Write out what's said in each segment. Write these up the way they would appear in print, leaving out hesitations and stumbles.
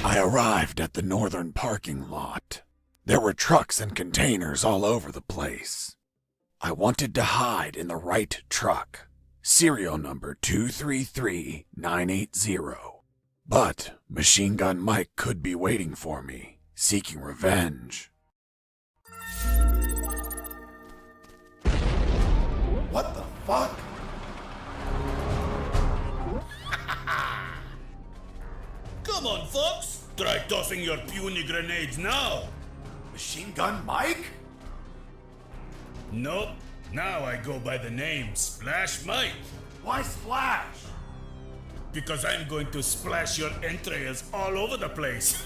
I arrived at the northern parking lot. There were trucks and containers all over the place. I wanted to hide in the right truck, serial number 233980. But Machine Gun Mike could be waiting for me, seeking revenge. What the fuck? Come on, folks! Try tossing your puny grenades now! Machine Gun Mike? Nope. Now I go by the name Splash Mike. Why Splash? Because I'm going to splash your entrails all over the place.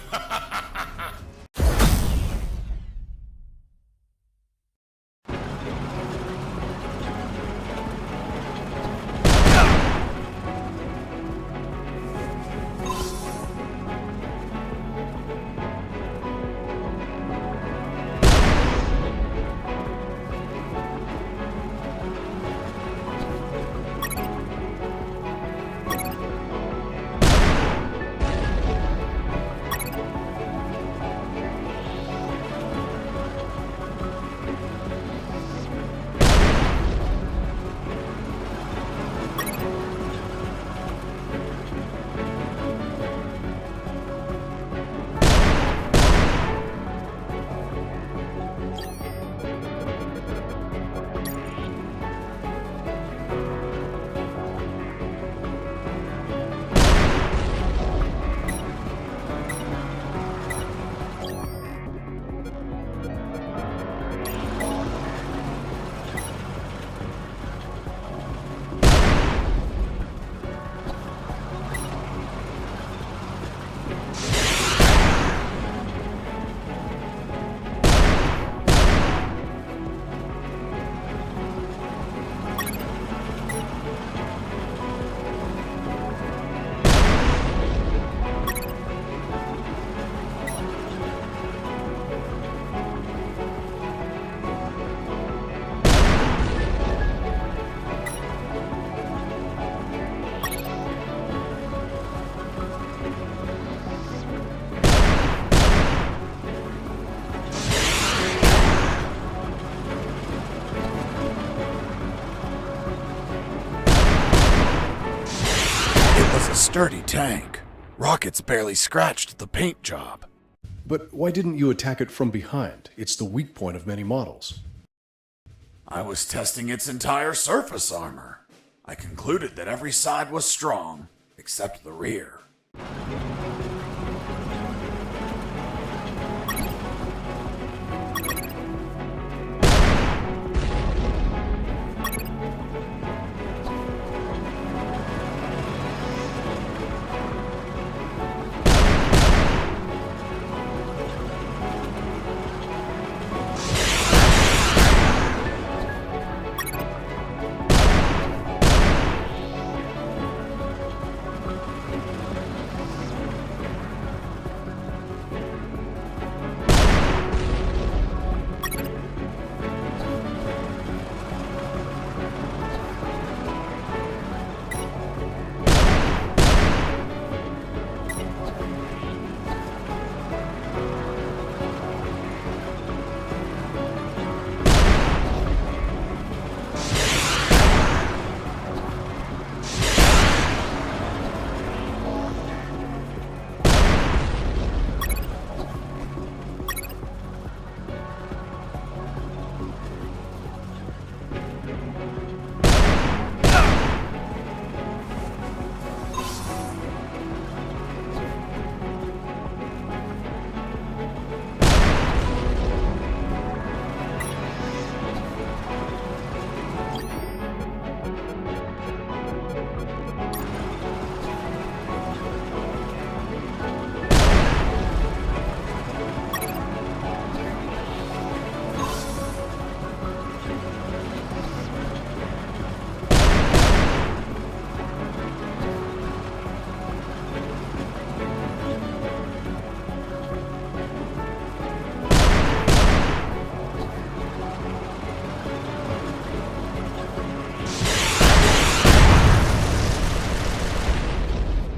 Sturdy tank. Rockets barely scratched the paint job. But why didn't you attack it from behind? It's the weak point of many models. I was testing its entire surface armor. I concluded that every side was strong, except the rear.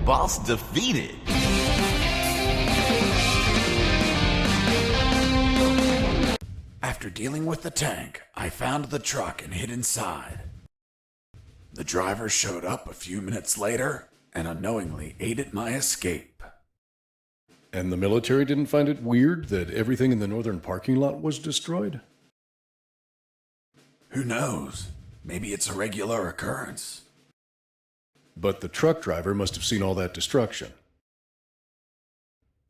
Boss defeated. After dealing with the tank, I found the truck and hid inside. The driver showed up a few minutes later and unknowingly aided my escape. And the military didn't find it weird that everything in the northern parking lot was destroyed? Who knows? Maybe it's a regular occurrence. But the truck driver must have seen all that destruction.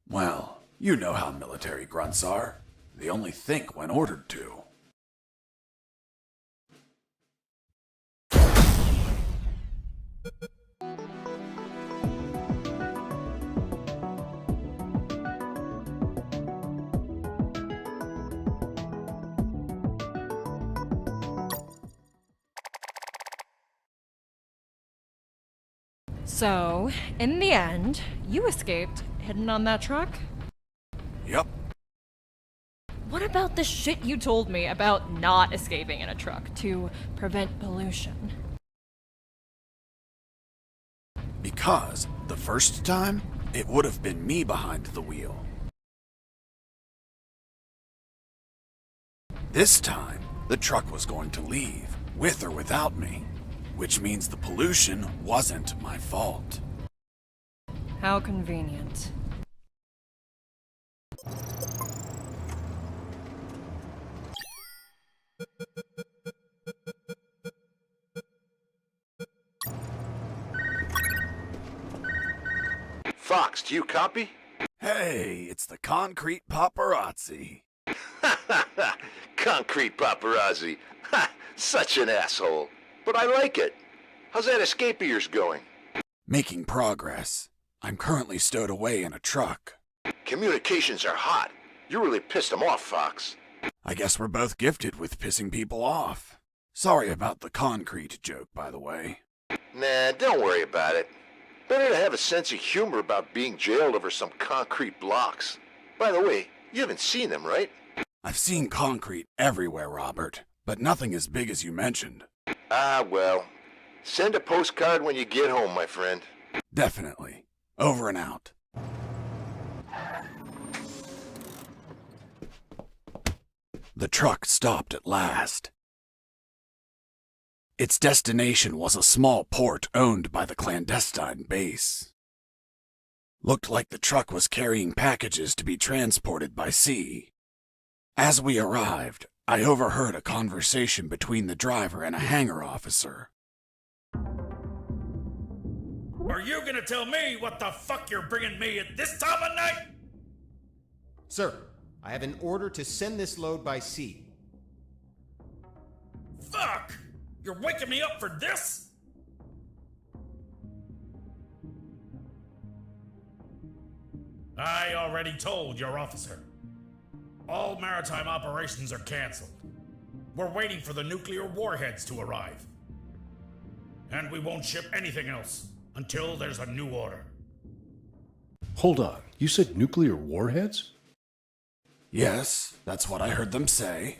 Well, you know how military grunts are. They only think when ordered to. So, in the end, you escaped, hidden on that truck? Yep. What about the shit you told me about not escaping in a truck to prevent pollution? Because the first time, it would have been me behind the wheel. This time, the truck was going to leave, with or without me, which means the pollution wasn't my fault. How convenient. Fox, do you copy? Hey, it's the concrete paparazzi. Concrete paparazzi. Ha! Such an asshole. But I like it. How's that escape of yours going? Making progress. I'm currently stowed away in a truck. Communications are hot. You really pissed them off, Fox. I guess we're both gifted with pissing people off. Sorry about the concrete joke, by the way. Nah, don't worry about it. Better to have a sense of humor about being jailed over some concrete blocks. By the way, you haven't seen them, right? I've seen concrete everywhere, Robert, but nothing as big as you mentioned. Ah, well. Send a postcard when you get home, my friend. Definitely. Over and out. The truck stopped at last. Its destination was a small port owned by the clandestine base. Looked like the truck was carrying packages to be transported by sea. As we arrived, I overheard a conversation between the driver and a hangar officer. Are you gonna tell me what the fuck you're bringing me at this time of night? Sir, I have an order to send this load by sea. Fuck! You're waking me up for this? I already told your officer. All maritime operations are canceled. We're waiting for the nuclear warheads to arrive. And we won't ship anything else until there's a new order. Hold on, you said nuclear warheads? Yes, that's what I heard them say.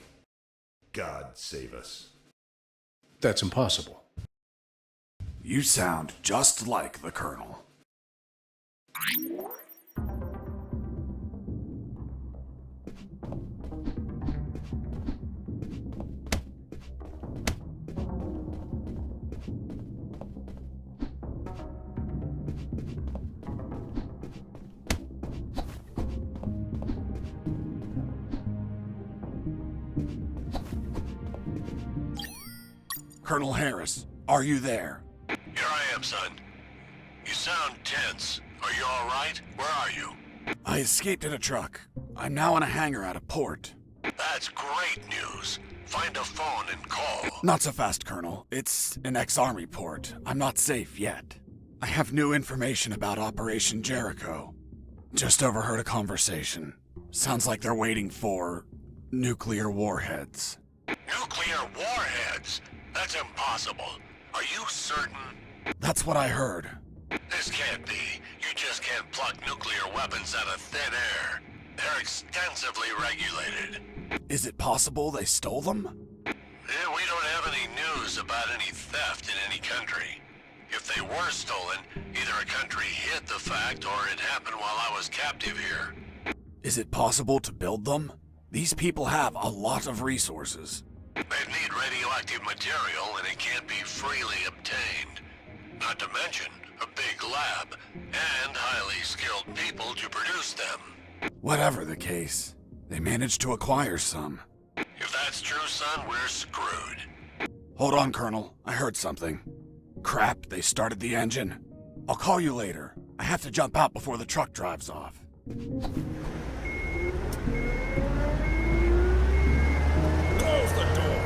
God save us. That's impossible. You sound just like the Colonel. Colonel Harris, are you there? Here I am, son. You sound tense. Are you all right? Where are you? I escaped in a truck. I'm now in a hangar at a port. That's great news. Find a phone and call. Not so fast, Colonel. It's an ex-Army port. I'm not safe yet. I have new information about Operation Jericho. Just overheard a conversation. Sounds like they're waiting for nuclear warheads. Nuclear warheads? That's impossible. Are you certain? That's what I heard. This can't be. You just can't pluck nuclear weapons out of thin air. They're extensively regulated. Is it possible they stole them? We don't have any news about any theft in any country. If they were stolen, either a country hid the fact or it happened while I was captive here. Is it possible to build them? These people have a lot of resources. They need radioactive material and it can't be freely obtained. Not to mention a big lab and highly skilled people to produce them. Whatever the case, they managed to acquire some. If that's true, son, we're screwed. Hold on, Colonel. I heard something. Crap, they started the engine. I'll call you later. I have to jump out before the truck drives off. Close the door.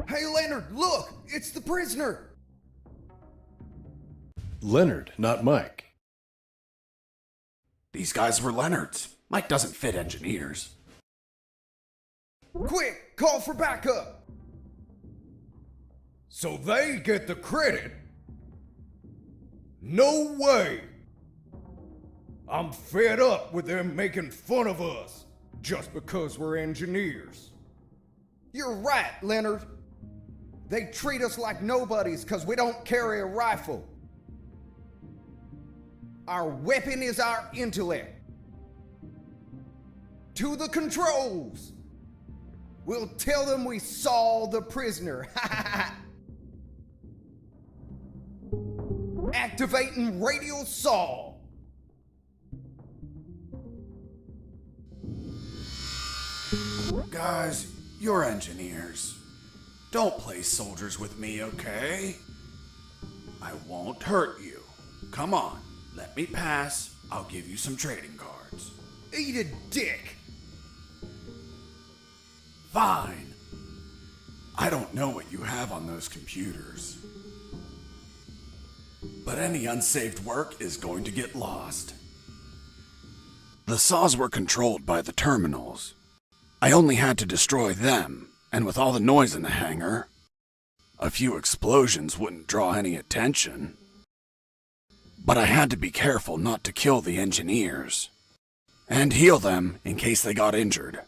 Hey, Leonard, look! It's the prisoner! Leonard, not Mike. These guys were Leonard's. Mike doesn't fit engineers. Quick, call for backup! So they get the credit? No way! I'm fed up with them making fun of us just because we're engineers. You're right, Leonard. They treat us like nobodies because we don't carry a rifle. Our weapon is our intellect. To the controls! We'll tell them we saw the prisoner. Activating radio saw. Guys, you're engineers. Don't play soldiers with me, okay? I won't hurt you. Come on, let me pass. I'll give you some trading cards. Eat a dick. Fine. I don't know what you have on those computers. But any unsaved work is going to get lost. The saws were controlled by the terminals. I only had to destroy them, and with all the noise in the hangar, a few explosions wouldn't draw any attention. But I had to be careful not to kill the engineers, and heal them in case they got injured.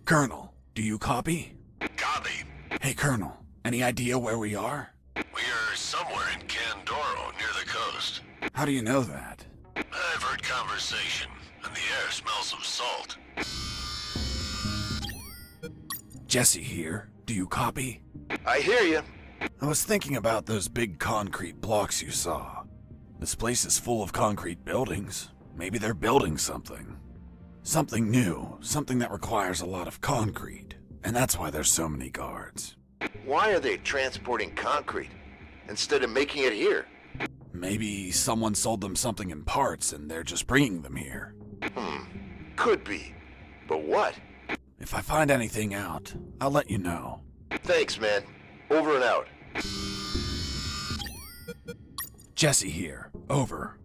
Colonel, do you copy? Copy. Hey, Colonel, any idea where we are? We are somewhere in Candoro, near the coast. How do you know that? I've heard conversation, and the air smells of salt. Jesse here. Do you copy? I hear you. I was thinking about those big concrete blocks you saw. This place is full of concrete buildings. Maybe they're building something. Something new, something that requires a lot of concrete. And that's why there's so many guards. Why are they transporting concrete instead of making it here? Maybe someone sold them something in parts and they're just bringing them here. Could be. But what? If I find anything out, I'll let you know. Thanks, man. Over and out. Jesse here. Over.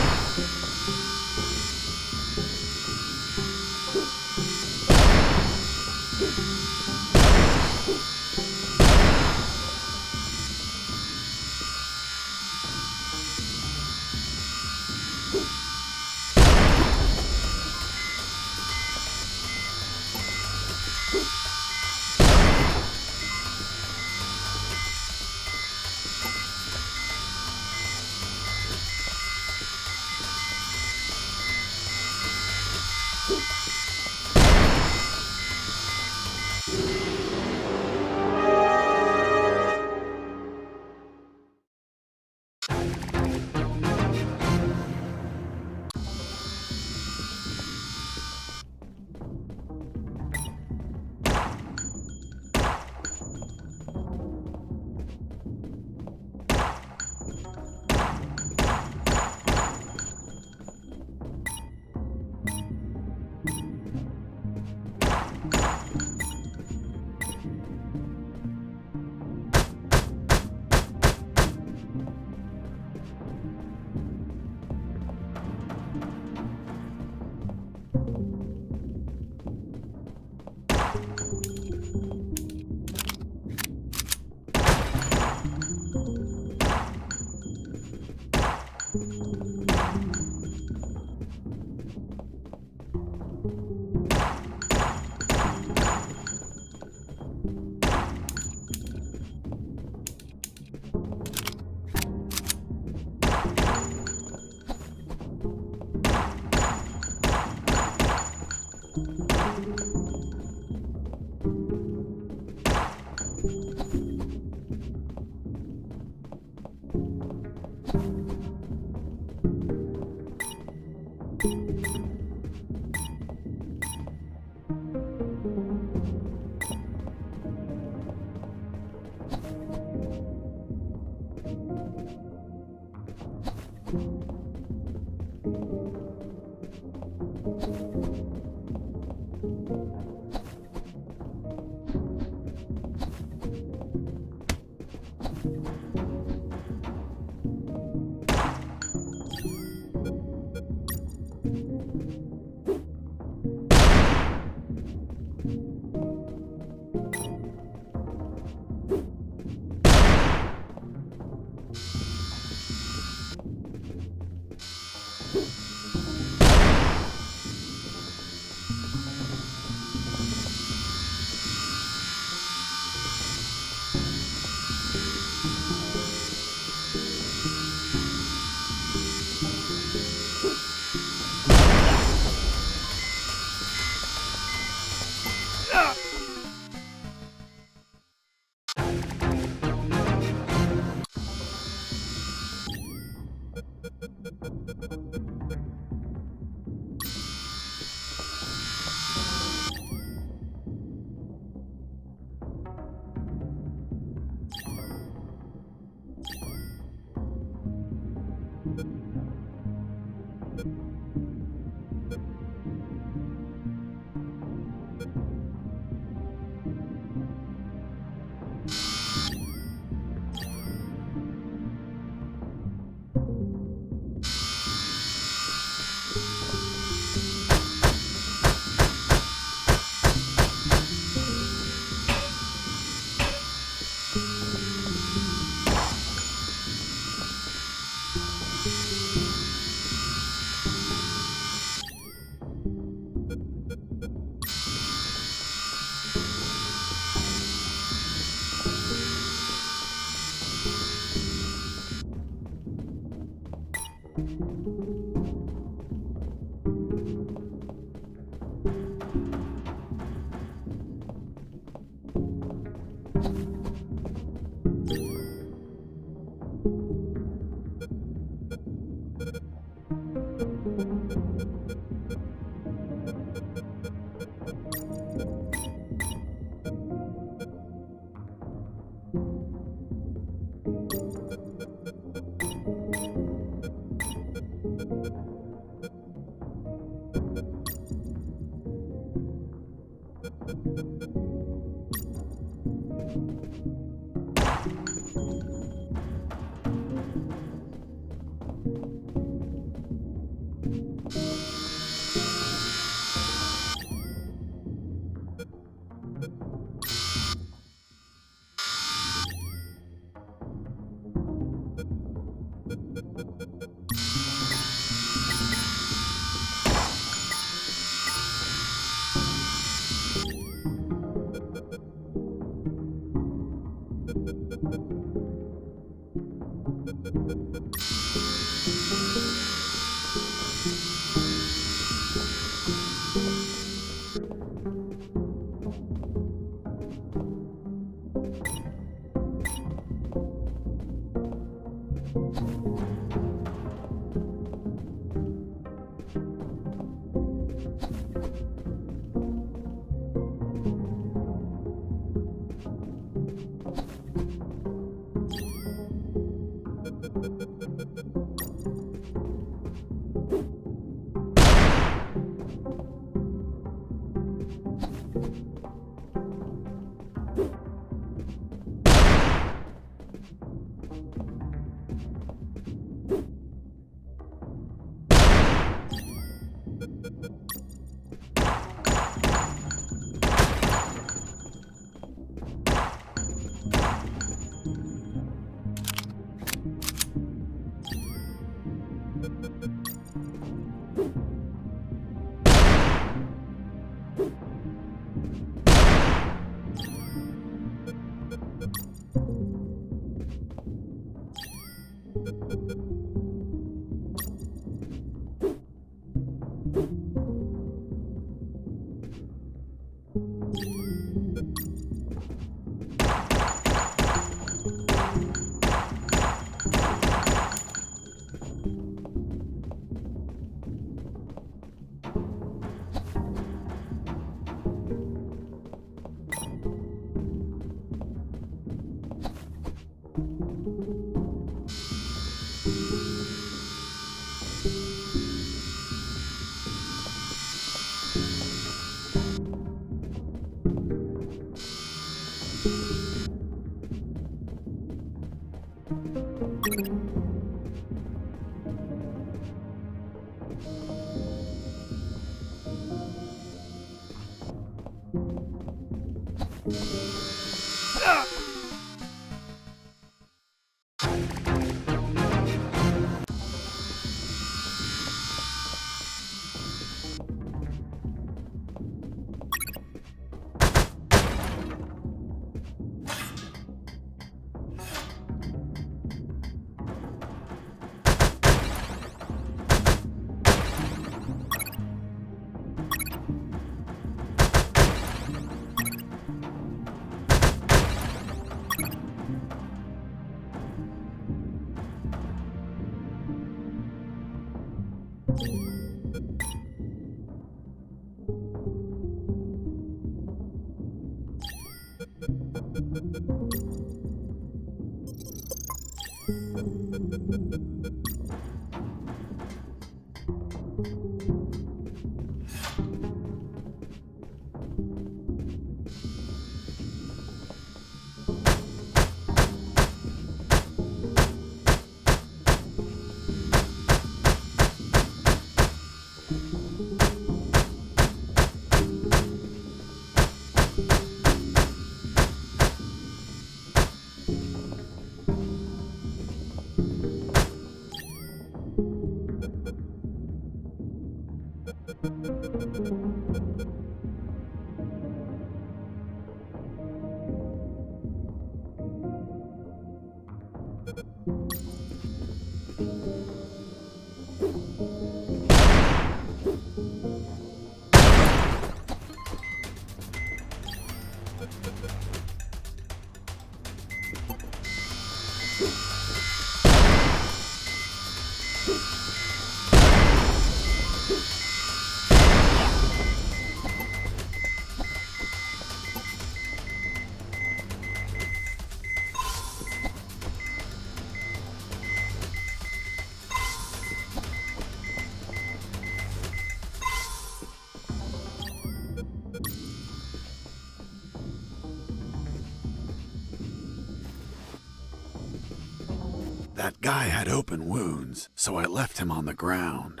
That guy had open wounds, so I left him on the ground.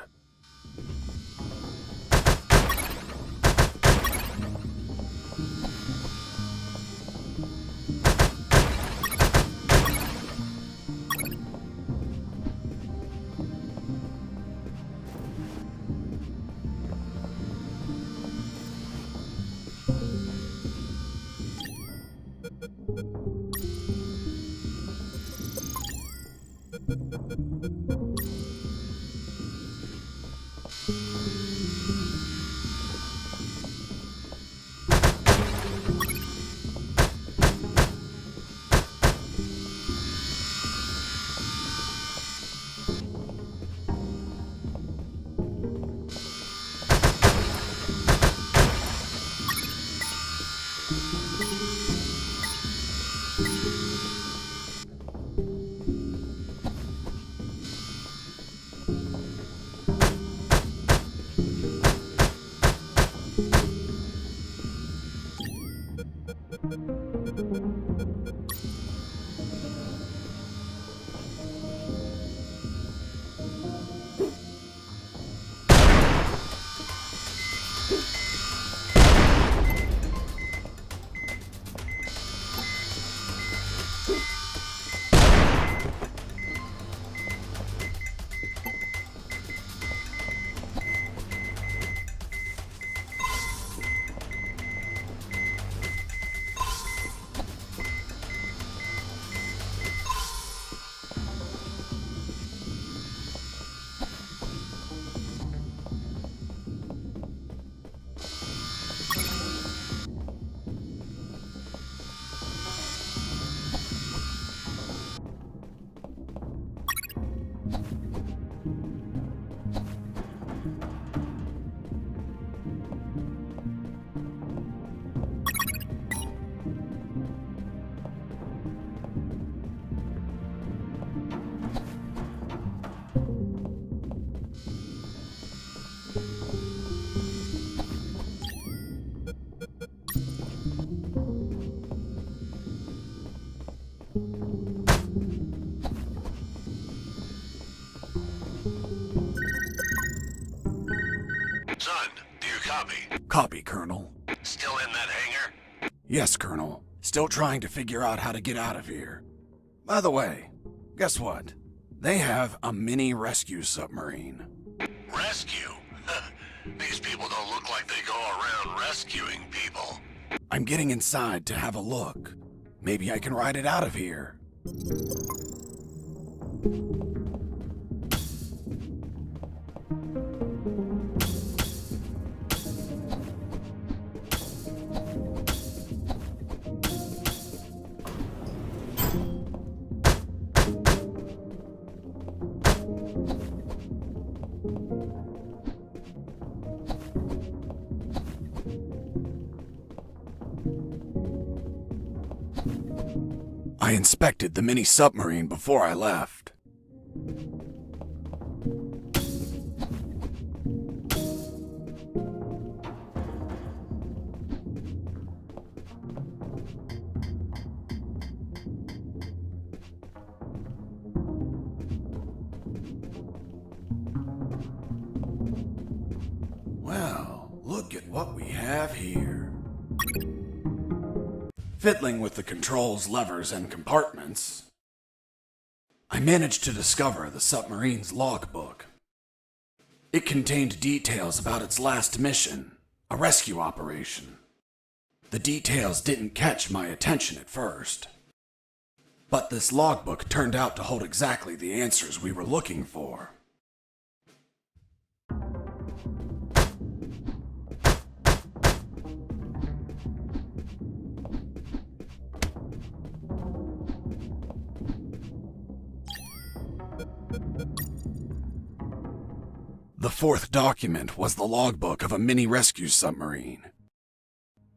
Son, do you copy? Copy, Colonel. Still in that hangar? Yes, Colonel. Still trying to figure out how to get out of here. By the way, guess what? They have a mini rescue submarine. Rescue? These people don't look like they go around rescuing people. I'm getting inside to have a look. Maybe I can ride it out of here. I inspected the mini submarine before I left. Well, look at what we have here. Fiddling with the controls, levers, and compartments, I managed to discover the submarine's logbook. It contained details about its last mission, a rescue operation. The details didn't catch my attention at first, but this logbook turned out to hold exactly the answers we were looking for. The fourth document was the logbook of a mini rescue submarine.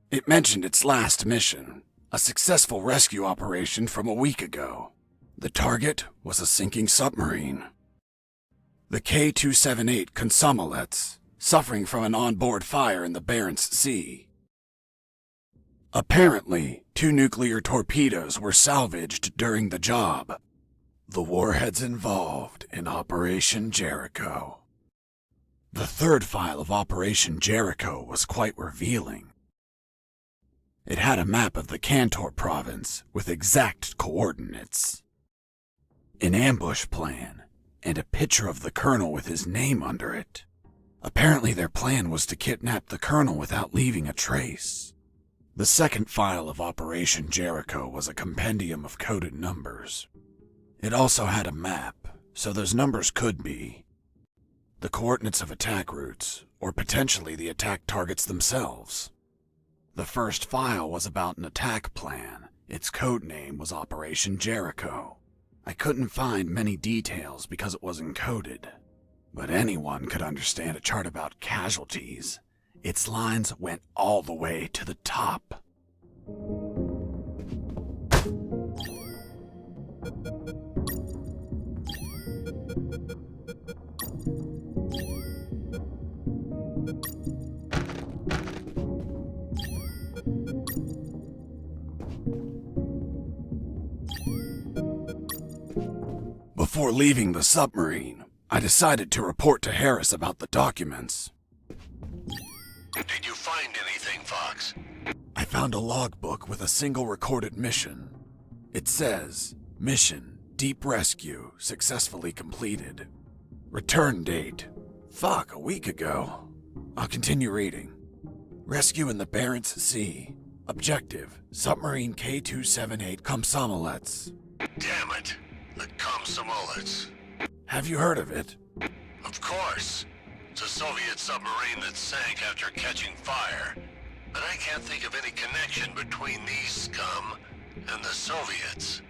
It mentioned its last mission, a successful rescue operation from a week ago. The target was a sinking submarine. The K-278 Consomolets, suffering from an onboard fire in the Barents Sea. Apparently, 2 nuclear torpedoes were salvaged during the job. The warheads involved in Operation Jericho. The third file of Operation Jericho was quite revealing. It had a map of the Kantor province with exact coordinates, an ambush plan, and a picture of the colonel with his name under it. Apparently their plan was to kidnap the colonel without leaving a trace. The second file of Operation Jericho was a compendium of coded numbers. It also had a map, so those numbers could be the coordinates of attack routes, or potentially the attack targets themselves. The first file was about an attack plan. Its code name was Operation Jericho. I couldn't find many details because it was encoded, but anyone could understand a chart about casualties. Its lines went all the way to the top. Before leaving the submarine, I decided to report to Harris about the documents. Did you find anything, Fox? I found a logbook with a single recorded mission. It says, Mission, Deep Rescue, successfully completed. Return date, a week ago. I'll continue reading. Rescue in the Barents Sea. Objective, Submarine K-278 Komsomolets. Damn it. The Komsomolets. Have you heard of it? Of course. It's a Soviet submarine that sank after catching fire. But I can't think of any connection between these scum and the Soviets.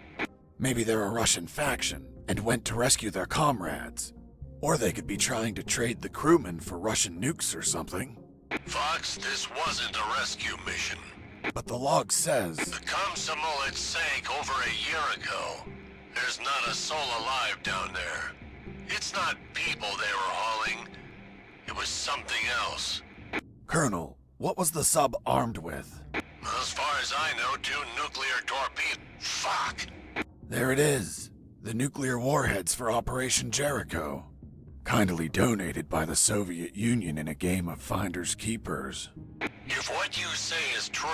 Maybe they're a Russian faction and went to rescue their comrades. Or they could be trying to trade the crewmen for Russian nukes or something. Fox, this wasn't a rescue mission. But the log says... The Komsomolets sank over a year ago. There's not a soul alive down there. It's not people they were hauling. It was something else. Colonel, what was the sub armed with? As far as I know, 2 nuclear torpedoes. Fuck! There it is. The nuclear warheads for Operation Jericho. Kindly donated by the Soviet Union in a game of Finders Keepers. If what you say is true,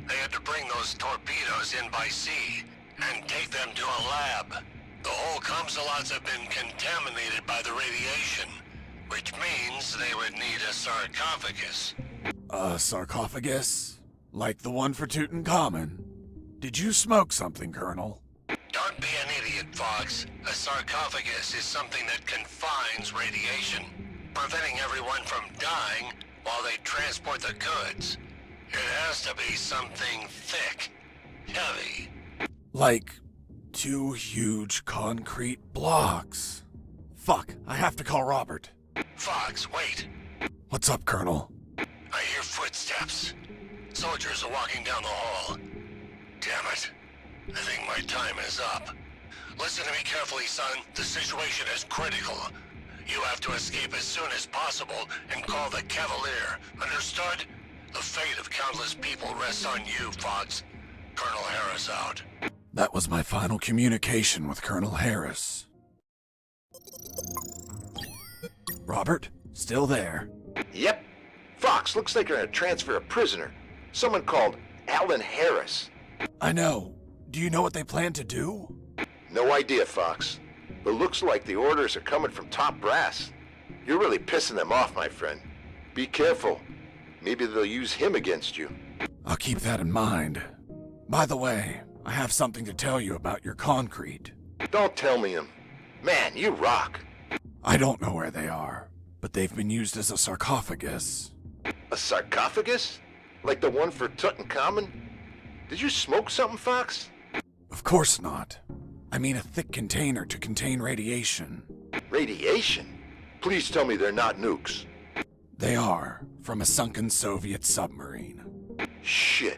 they had to bring those torpedoes in by sea and take them to a lab. The whole Comsalots have been contaminated by the radiation, which means they would need a sarcophagus. A sarcophagus? Like the one for Tutankhamun? Did you smoke something, Colonel? Don't be an idiot, Fox. A sarcophagus is something that confines radiation, preventing everyone from dying while they transport the goods. It has to be something thick, heavy. Like 2 huge concrete blocks. Fuck, I have to call Robert. Fox, wait. What's up, Colonel? I hear footsteps. Soldiers are walking down the hall. Damn it. I think my time is up. Listen to me carefully, son. The situation is critical. You have to escape as soon as possible and call the Cavalier. Understood? The fate of countless people rests on you, Fox. Colonel Harris out. That was my final communication with Colonel Harris. Robert, still there? Yep. Fox, looks like you're gonna transfer a prisoner. Someone called Alan Harris. I know. Do you know what they plan to do? No idea, Fox. But looks like the orders are coming from top brass. You're really pissing them off, my friend. Be careful. Maybe they'll use him against you. I'll keep that in mind. By the way, I have something to tell you about your concrete. Don't tell me him. Man, you rock. I don't know where they are, but they've been used as a sarcophagus. A sarcophagus? Like the one for Tutankhamun? Did you smoke something, Fox? Of course not. I mean a thick container to contain radiation. Radiation? Please tell me they're not nukes. They are, from a sunken Soviet submarine. Shit.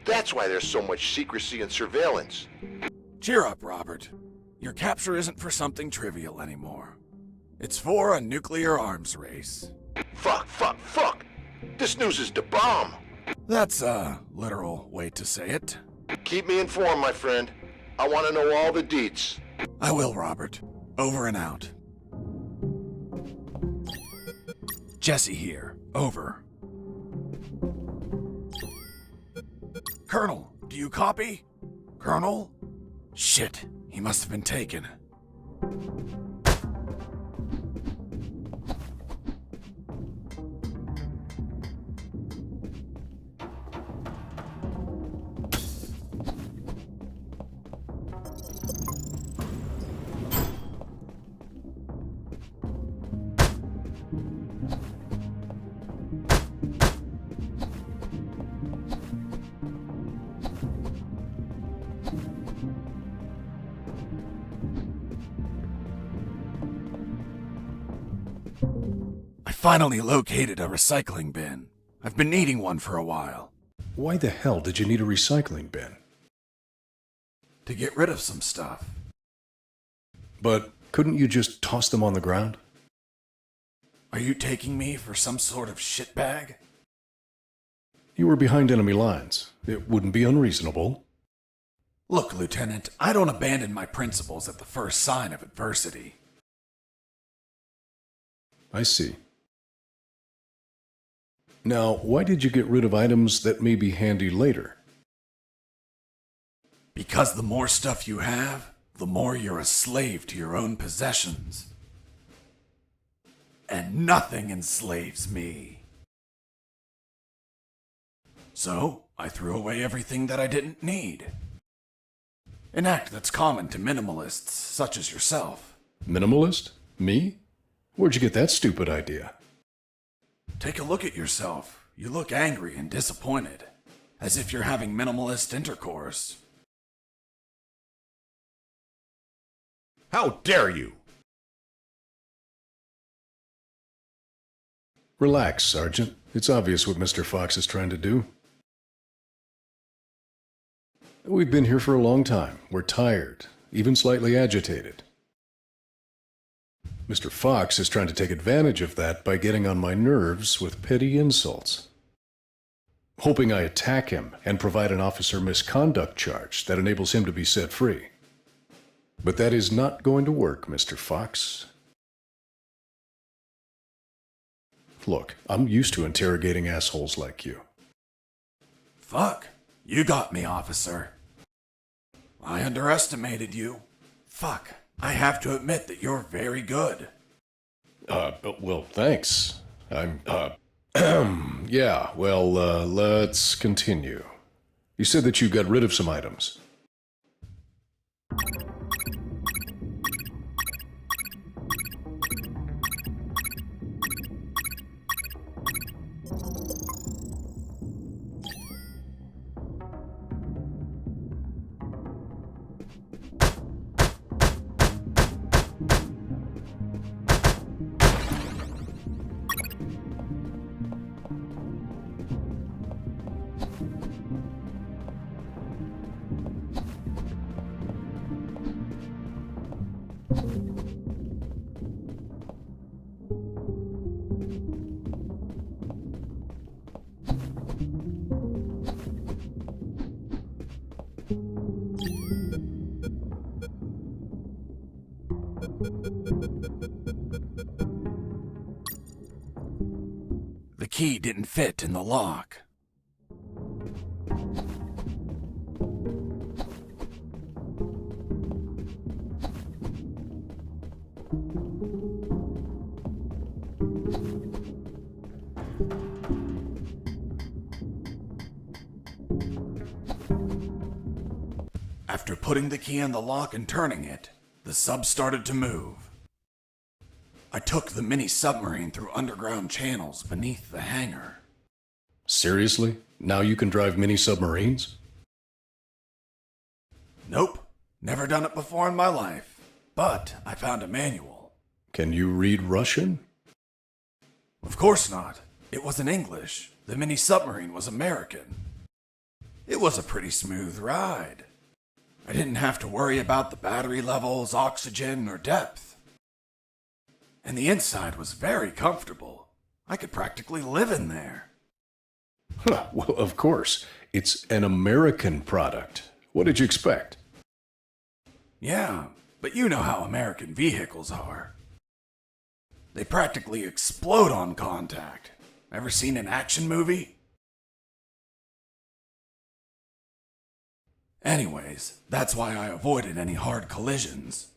That's why there's so much secrecy and surveillance. Cheer up, Robert. Your capture isn't for something trivial anymore. It's for a nuclear arms race. Fuck. This news is the bomb. That's a literal way to say it. Keep me informed, my friend. I want to know all the deets. I will, Robert. Over and out. Jesse here. Over. Colonel, do you copy? Colonel? Shit, he must have been taken. Finally located a recycling bin. I've been needing one for a while. Why the hell did you need a recycling bin? To get rid of some stuff. But couldn't you just toss them on the ground? Are you taking me for some sort of shitbag? You were behind enemy lines. It wouldn't be unreasonable. Look, Lieutenant, I don't abandon my principles at the first sign of adversity. I see. Now, why did you get rid of items that may be handy later? Because the more stuff you have, the more you're a slave to your own possessions. And nothing enslaves me. So, I threw away everything that I didn't need. An act that's common to minimalists such as yourself. Minimalist? Me? Where'd you get that stupid idea? Take a look at yourself. You look angry and disappointed, as if you're having minimalist intercourse. How dare you? Relax, Sergeant. It's obvious what Mr. Fox is trying to do. We've been here for a long time. We're tired, even slightly agitated. Mr. Fox is trying to take advantage of that by getting on my nerves with petty insults. Hoping I attack him and provide an officer misconduct charge that enables him to be set free. But that is not going to work, Mr. Fox. Look, I'm used to interrogating assholes like you. Fuck. You got me, officer. I underestimated you. Fuck. I have to admit that you're very good. Well, thanks. Yeah, well, let's continue. You said that you got rid of some items. The key didn't fit in the lock. After putting the key in the lock and turning it, the sub started to move. I took the mini submarine through underground channels beneath the hangar. Seriously? Now you can drive mini submarines? Nope, never done it before in my life, but I found a manual. Can you read Russian? Of course not. It was in English. The mini submarine was American. It was a pretty smooth ride. I didn't have to worry about the battery levels, oxygen, or depth. And the inside was very comfortable. I could practically live in there. Huh, well, of course. It's an American product. What did you expect? Yeah, but you know how American vehicles are. They practically explode on contact. Ever seen an action movie? Anyways, that's why I avoided any hard collisions.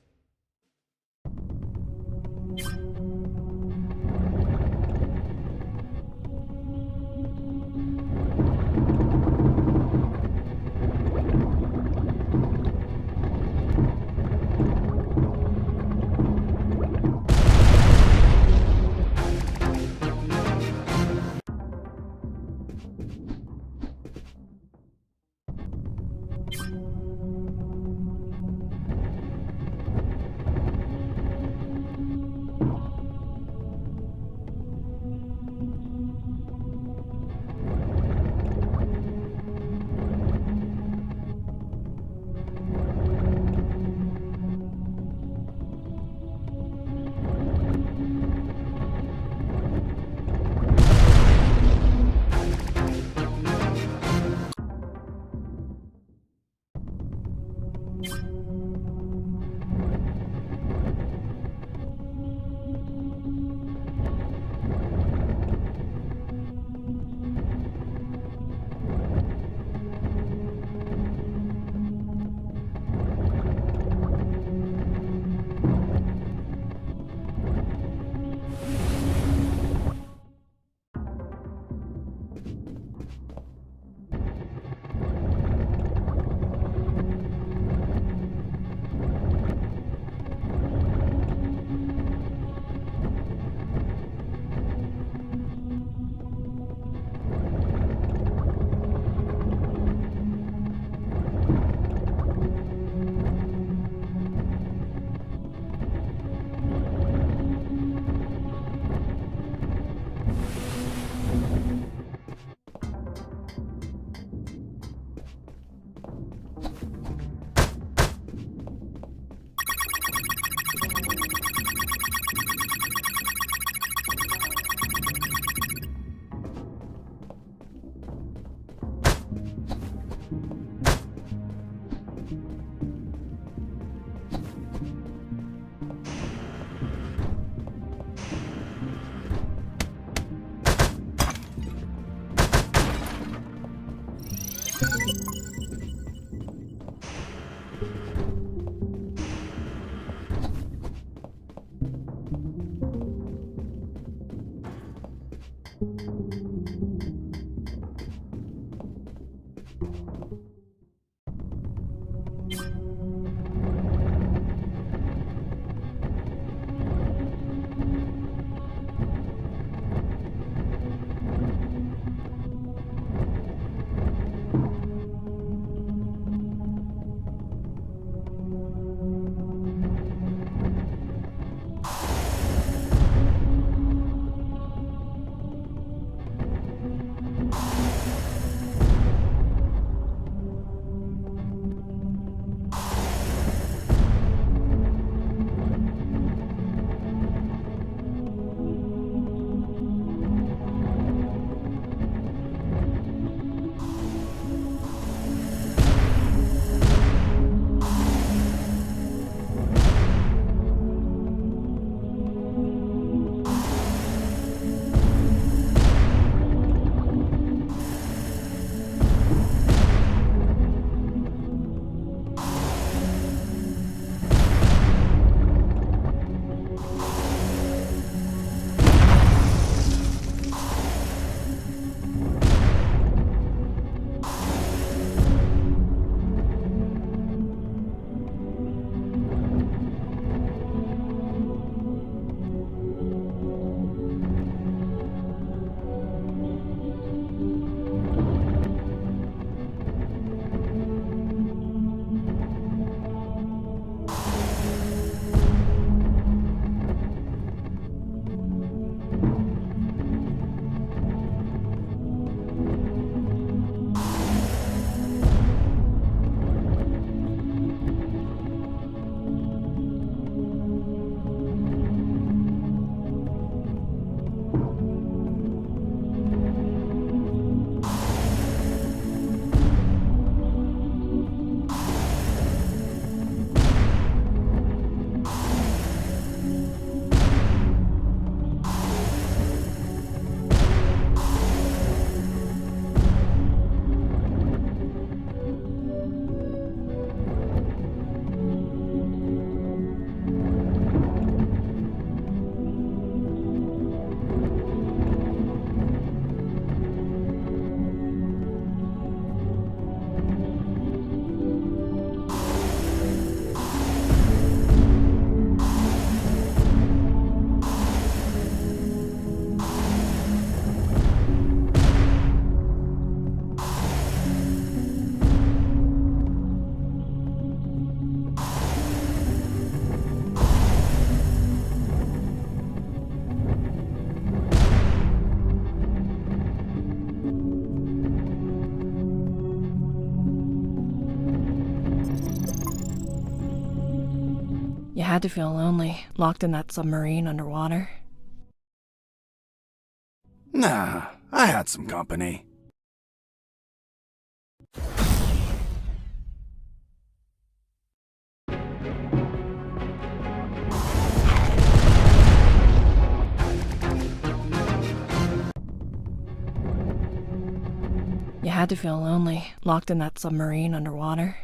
You had to feel lonely, locked in that submarine underwater. Nah, I had some company. You had to feel lonely, locked in that submarine underwater.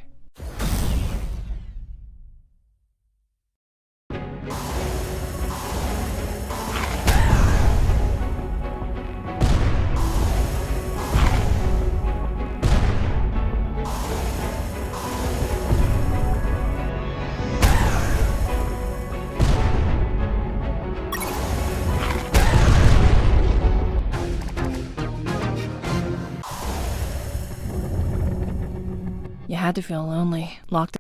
You had to feel lonely, locked.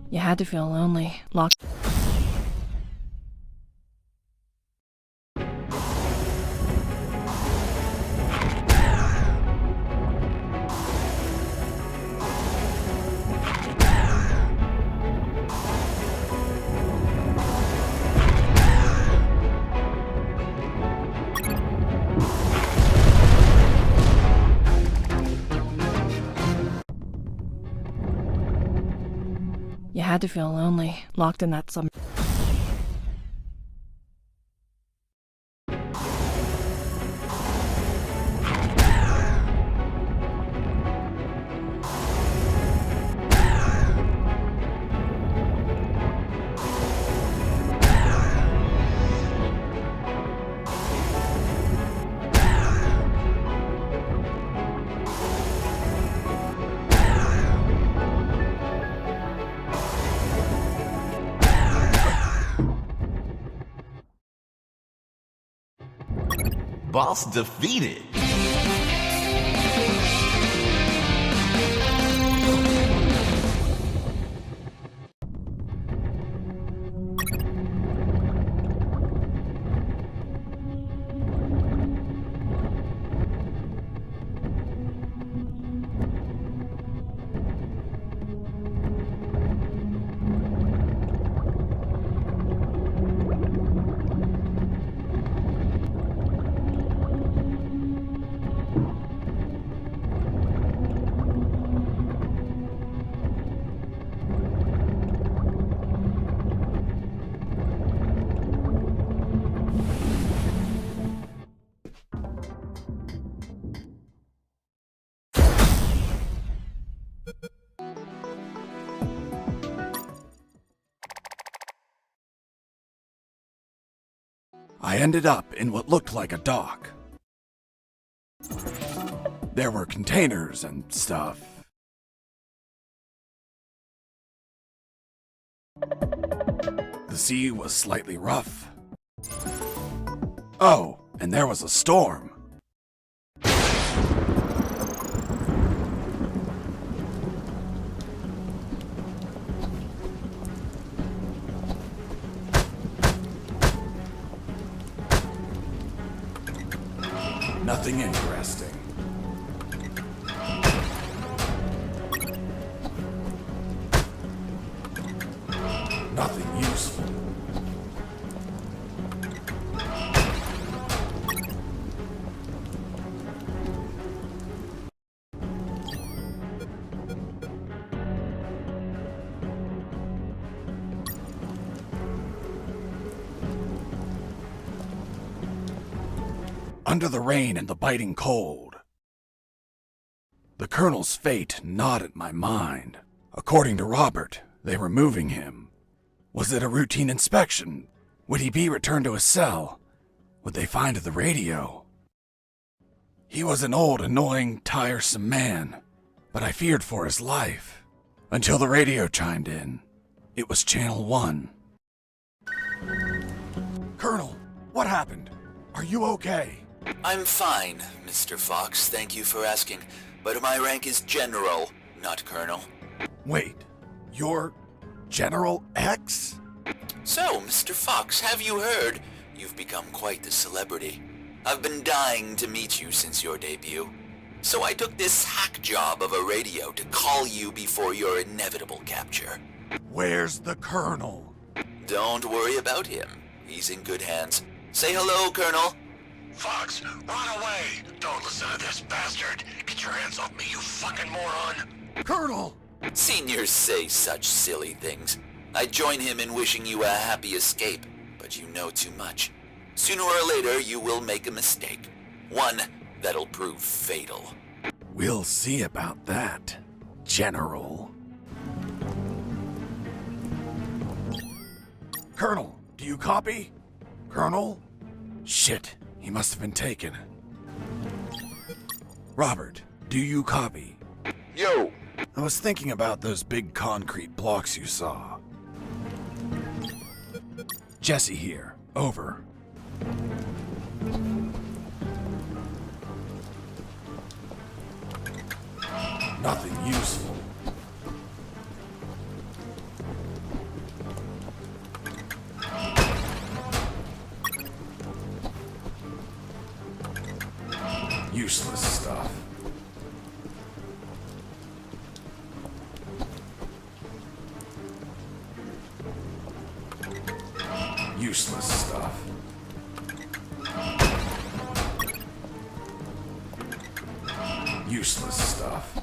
You had to feel lonely, locked. had to feel lonely, locked in that summer. Boss defeated. I ended up in what looked like a dock. There were containers and stuff. The sea was slightly rough. Oh, and there was a storm. Nothing interesting. Nothing useful. Under the rain and the biting cold, the Colonel's fate gnawed at my mind. According to Robert, they were moving him. Was it a routine inspection? Would he be returned to his cell? Would they find the radio? He was an old, annoying, tiresome man, but I feared for his life. Until the radio chimed in. It was Channel 1. Colonel, what happened? Are you okay? I'm fine, Mr. Fox, thank you for asking, but my rank is General, not Colonel. Wait, you're General X? So, Mr. Fox, have you heard? You've become quite the celebrity. I've been dying to meet you since your debut. So I took this hack job of a radio to call you before your inevitable capture. Where's the Colonel? Don't worry about him. He's in good hands. Say hello, Colonel. Fox, run away! Don't listen to this bastard! Get your hands off me, you fucking moron! Colonel! Seniors say such silly things. I join him in wishing you a happy escape, but you know too much. Sooner or later, you will make a mistake. One that'll prove fatal. We'll see about that, General. Colonel, do you copy? Colonel? Shit, he must have been taken. Robert, do you copy? Yo! I was thinking about those big concrete blocks you saw. Jesse here. Over. Nothing useful. Useless stuff. Useless stuff. Useless stuff.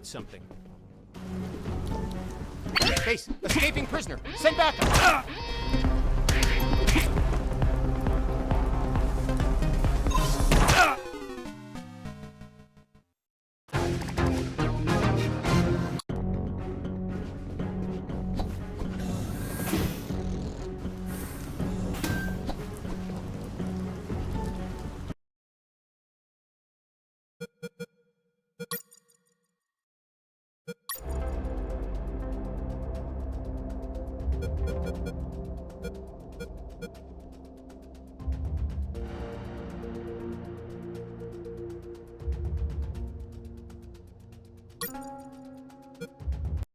with something. Base, escaping prisoner. Send backup.